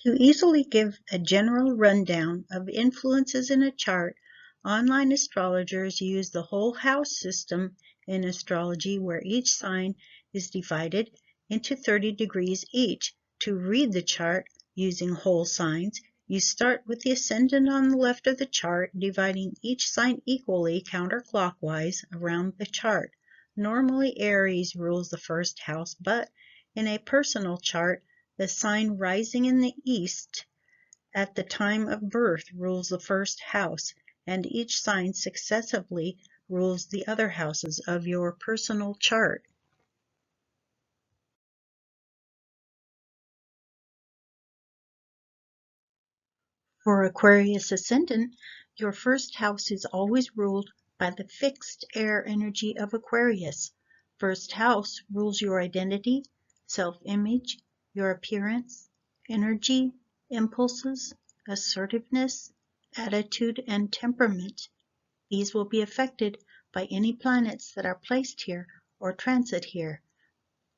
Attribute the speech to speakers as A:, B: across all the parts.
A: To easily give a general rundown of influences in a chart, online astrologers use the whole house system in astrology, where each sign is divided into 30 degrees each. To read the chart using whole signs, you start with the ascendant on the left of the chart, dividing each sign equally counterclockwise around the chart. Normally Aries rules the first house, but in a personal chart, the sign rising in the east at the time of birth rules the first house, and each sign successively rules the other houses of your personal chart. For Aquarius ascendant, your first house is always ruled by the fixed air energy of Aquarius. First house rules your identity, self-image, your appearance, energy, impulses, assertiveness, attitude, and temperament. These will be affected by any planets that are placed here or transit here.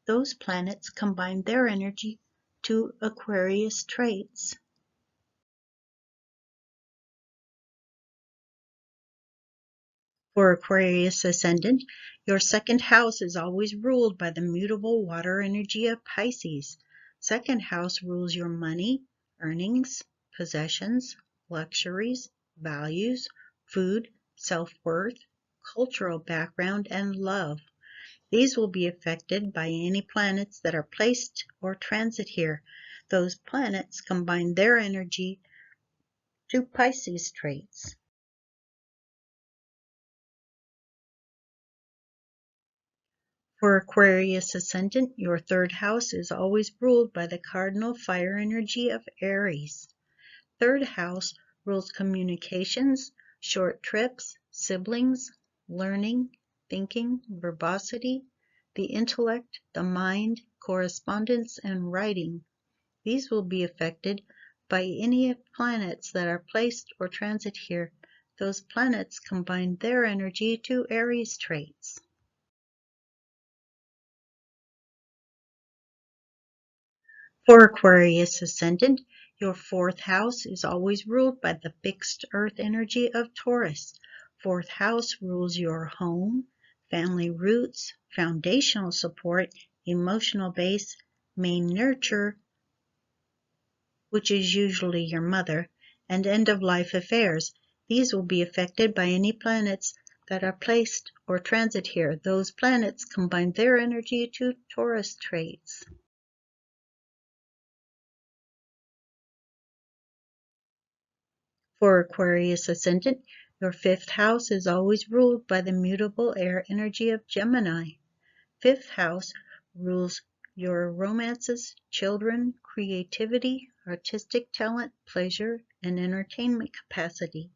A: Those planets combine their energy to Aquarius traits. For Aquarius ascendant, your second house is always ruled by the mutable water energy of Pisces. Second house rules your money, earnings, possessions, luxuries, values, food, self-worth, cultural background, and love. These will be affected by any planets that are placed or transit here. Those planets combine their energy to Pisces traits. For Aquarius ascendant, your third house is always ruled by the cardinal fire energy of Aries. Third house rules communications, short trips, siblings, learning, thinking, verbosity, the intellect, the mind, correspondence, and writing. These will be affected by any planets that are placed or transit here. Those planets combine their energy to Aries traits. For Aquarius ascendant, your fourth house is always ruled by the fixed earth energy of Taurus. Fourth house rules your home, family roots, foundational support, emotional base, main nurture, which is usually your mother, and end-of-life affairs. These will be affected by any planets that are placed or transit here. Those planets combine their energy to Taurus traits. For Aquarius ascendant, your fifth house is always ruled by the mutable air energy of Gemini. Fifth house rules your romances, children, creativity, artistic talent, pleasure, and entertainment capacity.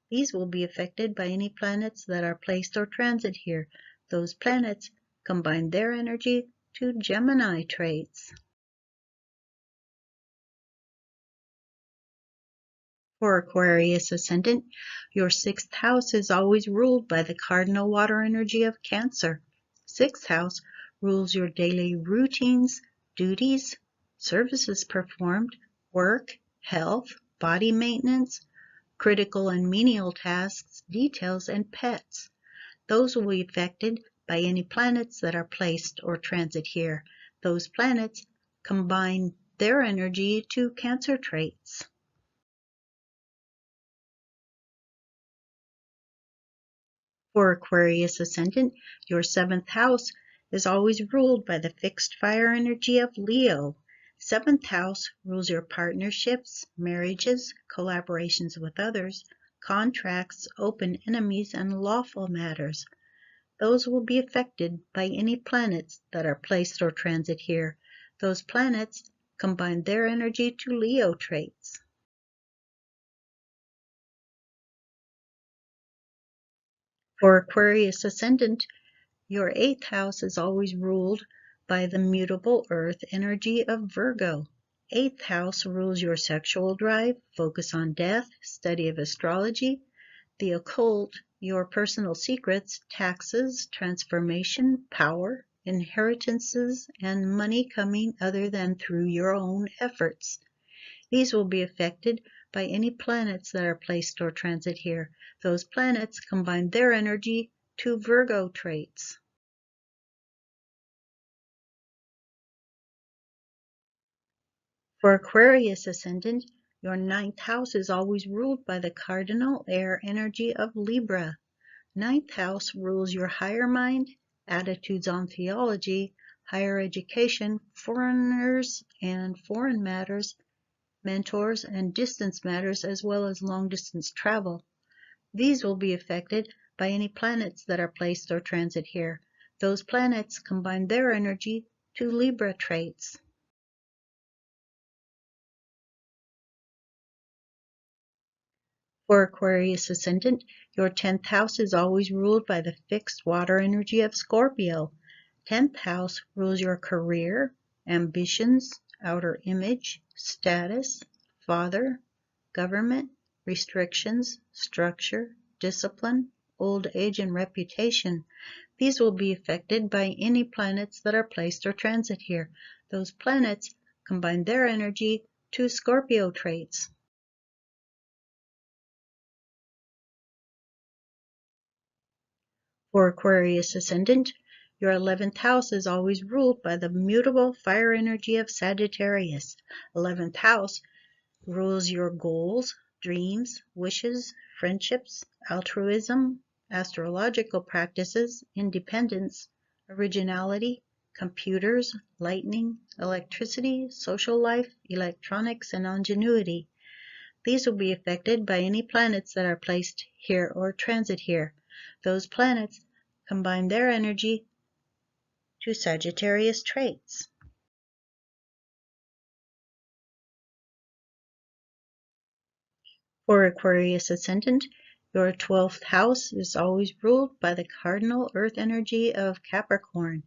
A: These will be affected by any planets that are placed or transit here. Those planets combine their energy to Gemini traits. For Aquarius ascendant, your sixth house is always ruled by the cardinal water energy of Cancer. Sixth house rules your daily routines, duties, services performed, work, health, body maintenance, critical and menial tasks, details, and pets. Those will be affected by any planets that are placed or transit here. Those planets combine their energy to Cancer traits. For Aquarius ascendant, your seventh house is always ruled by the fixed fire energy of Leo. Seventh house rules your partnerships, marriages, collaborations with others, contracts, open enemies, and lawful matters. Those will be affected by any planets that are placed or transit here. Those planets combine their energy to Leo traits. For Aquarius ascendant, your eighth house is always ruled by the mutable earth energy of Virgo. Eighth house rules your sexual drive, focus on death, study of astrology, the occult, your personal secrets, taxes, transformation, power, inheritances, and money coming other than through your own efforts. These will be affected by any planets that are placed or transit here. Those planets combine their energy to Virgo traits. For Aquarius ascendant, your ninth house is always ruled by the cardinal air energy of Libra. Ninth house rules your higher mind, attitudes on theology, higher education, foreigners and foreign matters, mentors and distance matters, as well as long-distance travel. These will be affected by any planets that are placed or transit here. Those planets combine their energy to Libra traits. For Aquarius ascendant, your 10th house is always ruled by the fixed water energy of Scorpio. 10th house rules your career, ambitions, outer image, status, father, government, restrictions, structure, discipline, old age, and reputation. These will be affected by any planets that are placed or transit here. Those planets combine their energy to Scorpio traits. For Aquarius ascendant, your 11th house is always ruled by the mutable fire energy of Sagittarius. 11th house rules your goals, dreams, wishes, friendships, altruism, astrological practices, independence, originality, computers, lightning, electricity, social life, electronics, and ingenuity. These will be affected by any planets that are placed here or transit here. Those planets combine their energy to Sagittarius traits. For Aquarius ascendant, your 12th house is always ruled by the cardinal earth energy of Capricorn.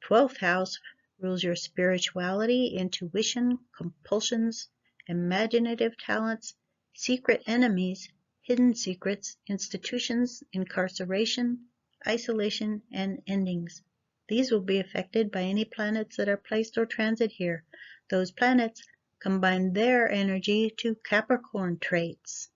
A: 12th house rules your spirituality, intuition, compulsions, imaginative talents, secret enemies, hidden secrets, institutions, incarceration, isolation, and endings. These will be affected by any planets that are placed or transit here. Those planets combine their energy to Capricorn traits.